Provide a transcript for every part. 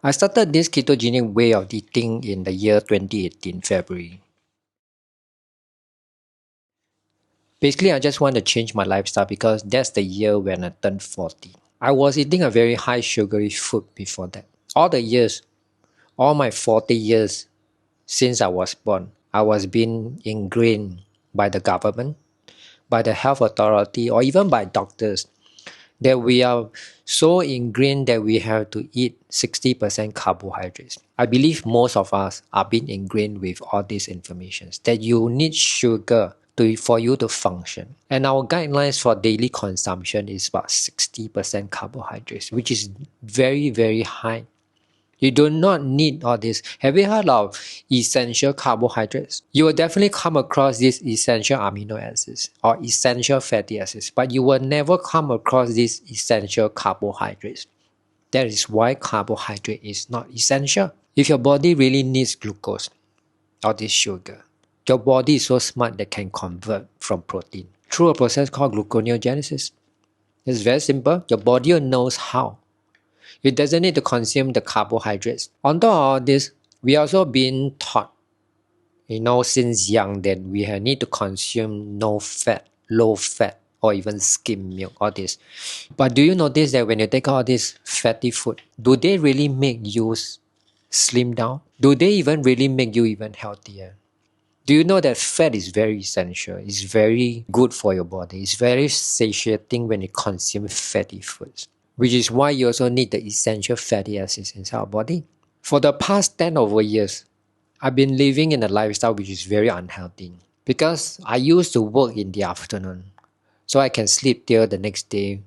I started this ketogenic way of eating in the year 2018, February. Basically, I just want to change my lifestyle because that's the year when I turned 40. I was eating a very high sugary food before that. All the years, all my 40 years since I was born, I was being ingrained by the government, by the health authority, or even by doctors that we are so ingrained that we have to eat 60% carbohydrates. I believe most of us are being ingrained with all these informations that you need sugar for you to function. And our guidelines for daily consumption is about 60% carbohydrates, which is very, very high. You do not need all this. Have you heard of essential carbohydrates? You will definitely come across these essential amino acids or essential fatty acids, but you will never come across these essential carbohydrates. That is why carbohydrate is not essential. If your body really needs glucose or this sugar, your body is so smart that can convert from protein through a process called gluconeogenesis. It's very simple. Your body knows how. It doesn't need to consume the carbohydrates. On top of all this, we also been taught, since young that we need to consume no fat, low fat, or even skim milk, all this. But do you notice that when you take all this fatty food, do they really make you slim down? Do they even really make you even healthier? Do you know that fat is very essential? It's very good for your body. It's very satiating when you consume fatty foods, which is why you also need the essential fatty acids inside our body. For the past 10 over years, I've been living in a lifestyle which is very unhealthy because I used to work in the afternoon, so I can sleep till the next day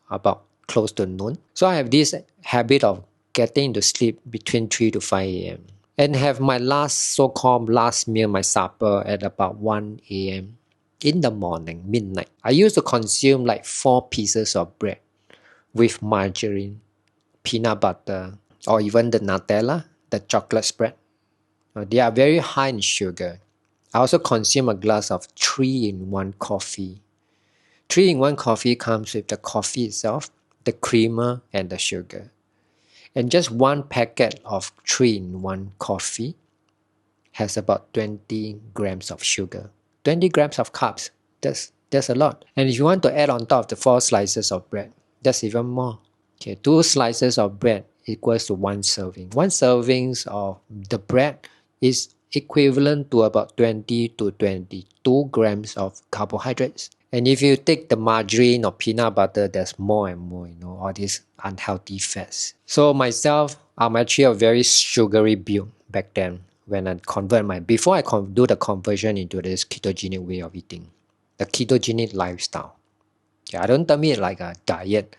about close to noon. So I have this habit of getting to sleep between 3 to 5 a.m. and have my so-called last meal, my supper, at about 1 a.m. in the morning, midnight. I used to consume like 4 pieces of bread with margarine, peanut butter, or even the Nutella, the chocolate spread. They are very high in sugar. I also consume a glass of 3-in-1 coffee. 3-in-1 coffee comes with the coffee itself, the creamer, and the sugar. And just one packet of 3-in-1 coffee has about 20 grams of sugar. 20 grams of carbs. That's a lot. And if you want to add on top of the 4 slices of bread, that's even more. Okay, 2 slices of bread equals to 1 serving. 1 serving of the bread is equivalent to about 20 to 22 grams of carbohydrates. And if you take the margarine or peanut butter, there's more and more, all these unhealthy fats. So myself, I'm actually a very sugary build back then when I before I do the conversion into this ketogenic way of eating, the ketogenic lifestyle. Okay, I don't term it like a diet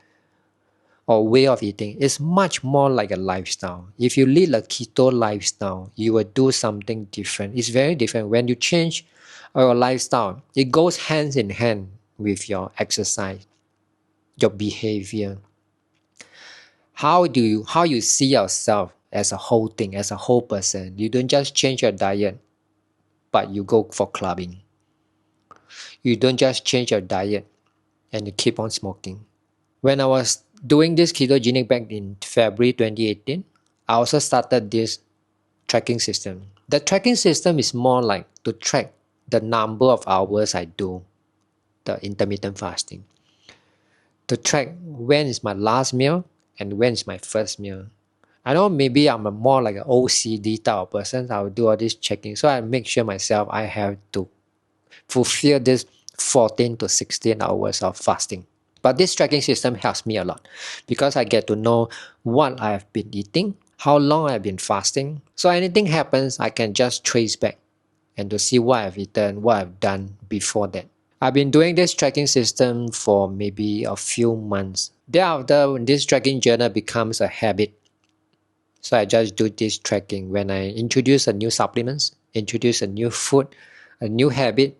or way of eating. It's much more like a lifestyle. If you lead a keto lifestyle, you will do something different. It's very different. When you change your lifestyle, it goes hand in hand with your exercise, your behavior. How you see yourself as a whole thing, as a whole person. You don't just change your diet, but you go for clubbing. You don't just change your diet and you keep on smoking. When I was doing this ketogenic back in February 2018, I also started this tracking system. The tracking system is more like to track the number of hours I do the intermittent fasting. To track when is my last meal and when is my first meal. I know maybe I'm more like an OCD type of person. I will do all this checking. So I make sure myself I have to fulfill this 14 to 16 hours of fasting. But this tracking system helps me a lot because I get to know what I have been eating, how long I've been fasting. So anything happens, I can just trace back and to see what I've eaten, what I've done before that. I've been doing this tracking system for maybe a few months. Thereafter, this tracking journal becomes a habit. So I just do this tracking when I introduce a new supplements, introduce a new food, a new habit,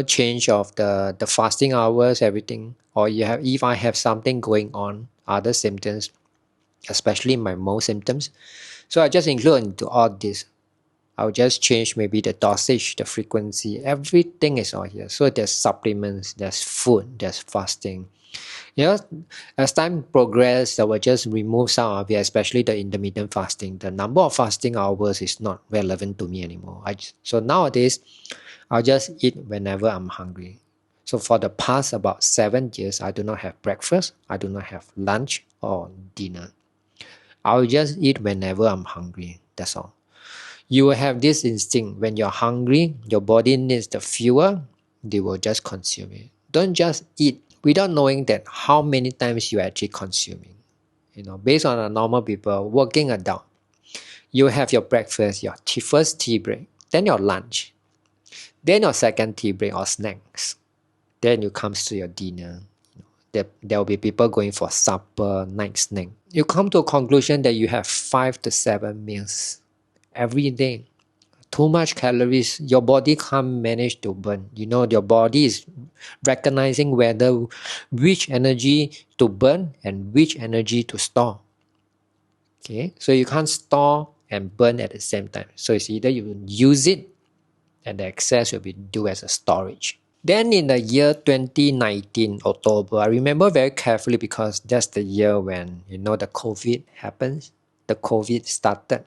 change of the fasting hours, everything. Or if I have something going on, other symptoms, especially my mold symptoms. So I just include into all this. I'll just change maybe the dosage, the frequency, everything is all here. So there's supplements, there's food, there's fasting, As time progressed, I will just remove some of it, especially the intermittent fasting. The number of fasting hours is not relevant to me anymore. So nowadays, I'll just eat whenever I'm hungry. So for the past about 7 years, I do not have breakfast, I do not have lunch or dinner. I'll just eat whenever I'm hungry. That's all. You will have this instinct. When you're hungry, your body needs the fuel, they will just consume it. Don't just eat without knowing that how many times you're actually consuming. Based on a normal people, working adult, you have your breakfast, your first tea break, then your lunch, then your second tea break or snacks. Then you comes to your dinner. There will be people going for supper, night snack. You come to a conclusion that you have 5 to 7 meals every day. Too much calories, your body can't manage to burn. Your body is recognizing which energy to burn and which energy to store. Okay, so you can't store and burn at the same time. So it's either you use it and the excess will be due as a storage. Then in the year 2019, October, I remember very carefully because that's the year when, the COVID happens, the COVID started.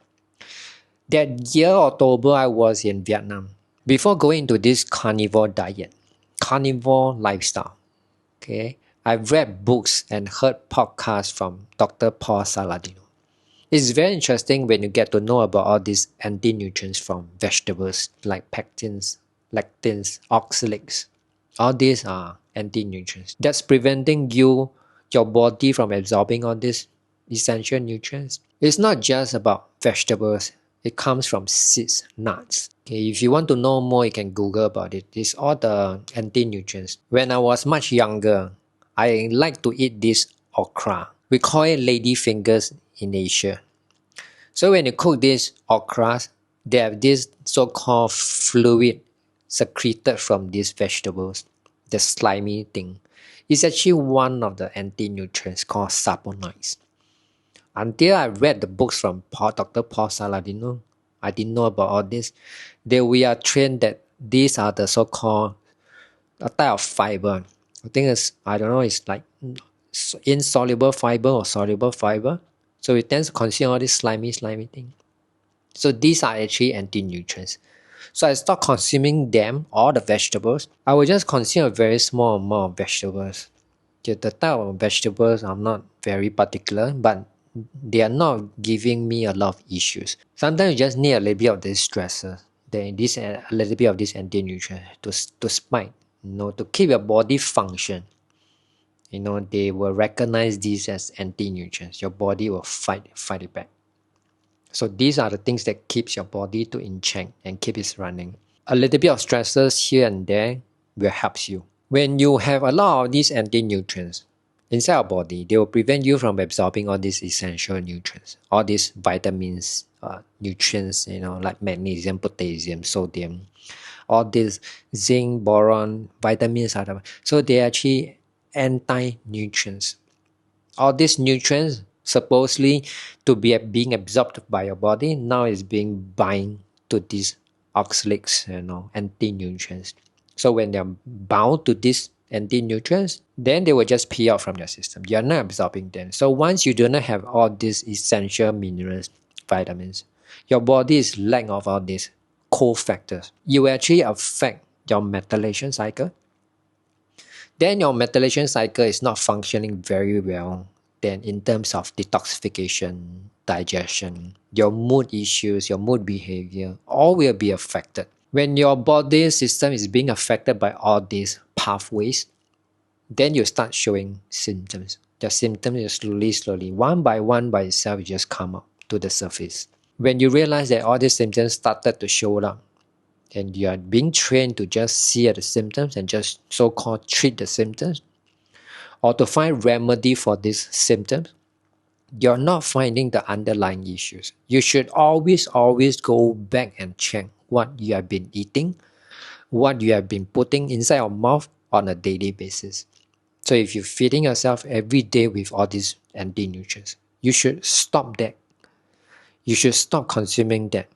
That year, October, I was in Vietnam. Before going into this carnivore diet, carnivore lifestyle, okay, I've read books and heard podcasts from Dr. Paul Saladino. It's very interesting when you get to know about all these anti-nutrients from vegetables like pectins, lectins, oxalates. All these are anti-nutrients that's preventing your body from absorbing all these essential nutrients. It's not just about vegetables. It comes from seeds, nuts. Okay, if you want to know more, you can Google about it. It's all the anti-nutrients. When I was much younger, I like to eat this okra. We call it lady fingers in Asia. So when you cook this okra, they have this so-called fluid secreted from these vegetables, the slimy thing. It's actually one of the anti-nutrients called saponoids. Until I read the books from Dr. Paul Saladino, I didn't know about all this. Then we are trained that these are the so-called a type of fiber. I think it's like insoluble fiber or soluble fiber. So it tends to consume all this slimy thing. So these are actually anti-nutrients. So I stopped consuming them, all the vegetables. I will just consume a very small amount of vegetables. The type of vegetables I'm not very particular, but they are not giving me a lot of issues. Sometimes you just need a little bit of this stressor, then a little bit of this anti-nutrient to spike, to keep your body function. They will recognize these as anti-nutrients. Your body will fight it back. So these are the things that keeps your body in check and keep it running. A little bit of stressors here and there will help you. When you have a lot of these anti-nutrients inside your body, they will prevent you from absorbing all these essential nutrients, all these vitamins, nutrients, like magnesium, potassium, sodium, all these zinc, boron, vitamins. So they are actually anti-nutrients. All these nutrients supposedly to be being absorbed by your body now is being bind to these oxalates, anti-nutrients. So when they're bound to these anti-nutrients, then they will just pee out from your system. You're not absorbing them. So once you do not have all these essential minerals, vitamins, your body is lack of all these cofactors. You actually affect your methylation cycle. Then your methylation cycle is not functioning very well. Then in terms of detoxification, digestion, your mood issues, your mood behavior, all will be affected. When your body system is being affected by all these pathways, then you start showing symptoms. The symptoms is slowly, one by itself, just come up to the surface. When you realize that all these symptoms started to show up, and you are being trained to just see the symptoms and just so-called treat the symptoms, or to find remedy for these symptoms, you're not finding the underlying issues. You should always go back and check what you have been eating, what you have been putting inside your mouth on a daily basis. So if you're feeding yourself every day with all these anti-nutrients, you should stop that. You should stop consuming that.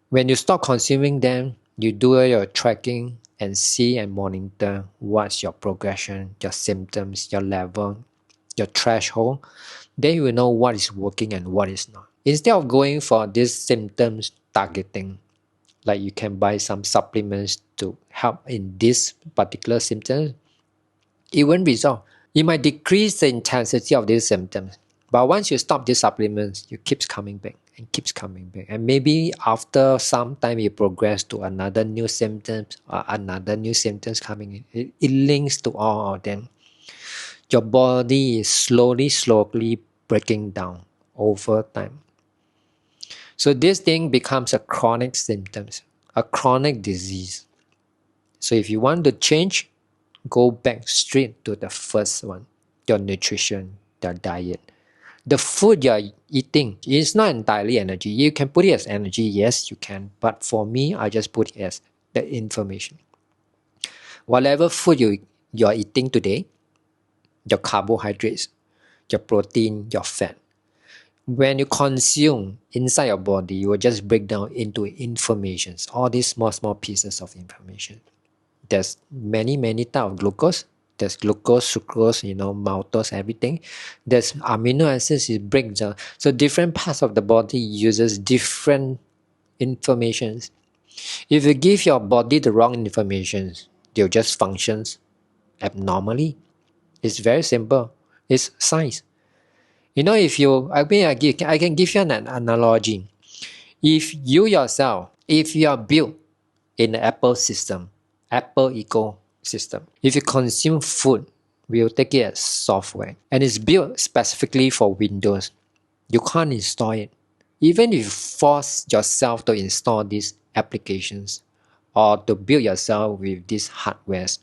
When you stop consuming them, you do your tracking, and see and monitor what's your progression, your symptoms, your level, your threshold, then you will know what is working and what is not. Instead of going for this symptoms targeting, like you can buy some supplements to help in this particular symptom, it won't resolve. It might decrease the intensity of these symptoms, but once you stop these supplements, it keeps coming back and keeps coming back. And maybe after some time, you progress to another new symptoms or another new symptoms coming in. It links to all of them. Your body is slowly breaking down over time. So this thing becomes a chronic symptoms, a chronic disease. So if you want to change, go back straight to the first one, your nutrition, your diet. The food you're eating is not entirely energy. You can put it as energy, yes, you can. But for me, I just put it as the information. Whatever food you're eating today, your carbohydrates, your protein, your fat, when you consume inside your body, you will just break down into informations, all these small pieces of information. There's many types of glucose. There's glucose, sucrose, maltose, everything. There's amino acids, it breaks down. So different parts of the body uses different informations. If you give your body the wrong information, they'll just functions abnormally. It's very simple. It's science. If you, I can give you an analogy. If you yourself, if you are built in the Apple system, Apple ecosystem, if you consume food, we'll take it as software, and it's built specifically for Windows, you can't install it. Even if you force yourself to install these applications or to build yourself with these hardwares,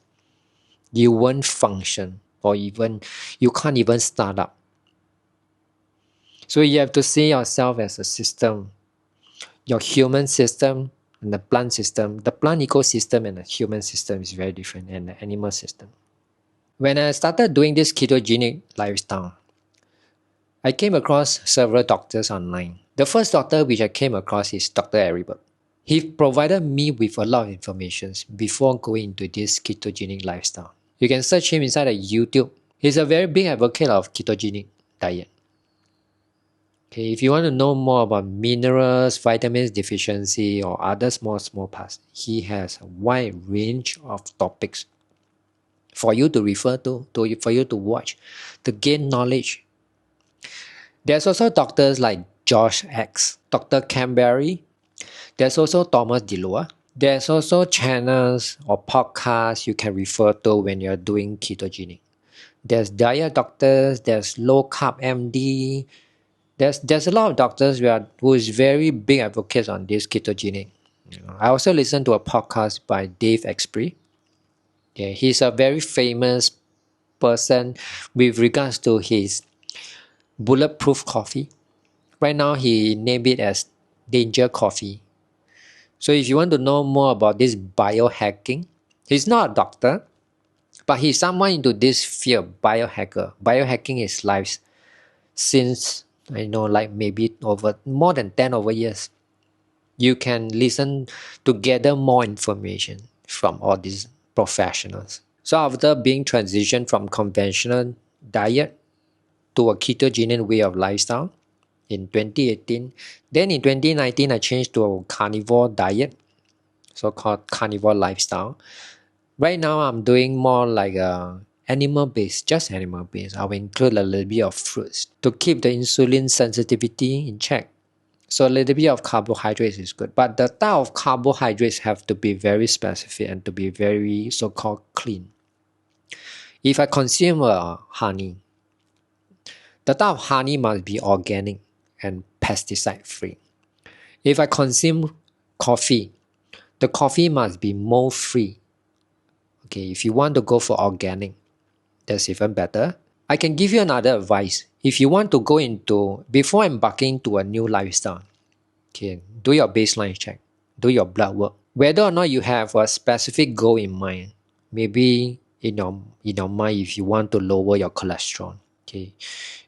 you won't function, or even you can't even start up. So you have to see yourself as a system. Your human system and the plant system. The plant ecosystem and the human system is very different, and the animal system. When I started doing this ketogenic lifestyle, I came across several doctors online. The first doctor which I came across is Dr. Eribert. He provided me with a lot of information before going into this ketogenic lifestyle. You can search him inside of YouTube. He's a very big advocate of ketogenic diet. Okay, if you want to know more about minerals, vitamins deficiency, or other small parts, he has a wide range of topics for you to refer to for you to watch, to gain knowledge. There's also doctors like Josh X, Dr. Camberry. There's also Thomas DeLoa. There's also channels or podcasts you can refer to when you're doing ketogenic. There's diet doctors, there's low carb MD. There's a lot of doctors who is very big advocates on this ketogenic. I also listen to a podcast by Dave Asprey. Yeah, he's a very famous person with regards to his bulletproof coffee. Right now, he named it as Danger Coffee. So if you want to know more about this biohacking, he's not a doctor, but he's someone into this field, biohacker. Biohacking his life since, like maybe over more than 10 over years. You can listen to gather more information from all these professionals. So after being transitioned from conventional diet to a ketogenic way of lifestyle in 2018, then in 2019 I changed to a carnivore diet, so-called carnivore lifestyle. Right now I'm doing more like a animal-based, just animal-based. I will include a little bit of fruits to keep the insulin sensitivity in check. So a little bit of carbohydrates is good, but the type of carbohydrates have to be very specific and to be very so-called clean. If I consume honey, the type of honey must be organic and pesticide-free. If I consume coffee, the coffee must be mold-free. Okay, if you want to go for organic, that's even better. I can give you another advice. If you want to go into, before embarking to a new lifestyle, okay, do your baseline check, do your blood work. Whether or not you have a specific goal in mind, maybe in your mind, if you want to lower your cholesterol, okay,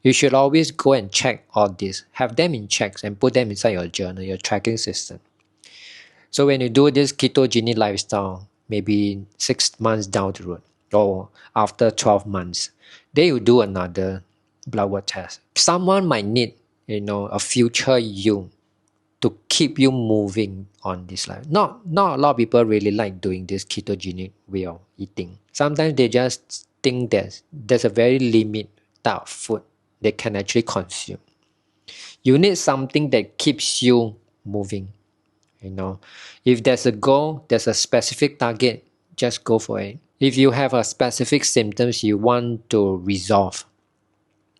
you should always go and check all this, have them in checks and put them inside your journal, your tracking system. So when you do this ketogenic lifestyle, maybe 6 months down the road or after 12 months, they will do another blood work test. Someone might need, a future you to keep you moving on this life. Not a lot of people really like doing this ketogenic way of eating. Sometimes they just think that there's a very limit type of food they can actually consume. You need something that keeps you moving. If there's a goal, there's a specific target, just go for it. If you have a specific symptoms you want to resolve,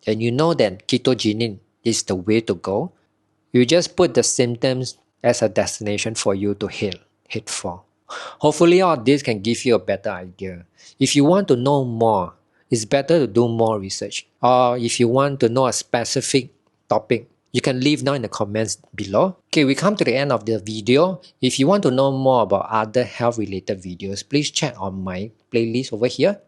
and you know that ketogenic is the way to go, you just put the symptoms as a destination for you to hit for. Hopefully all this can give you a better idea. If you want to know more, it's better to do more research. Or if you want to know a specific topic, you can leave down in the comments below. Okay, we come to the end of the video. If you want to know more about other health related videos, please check on my playlist over here.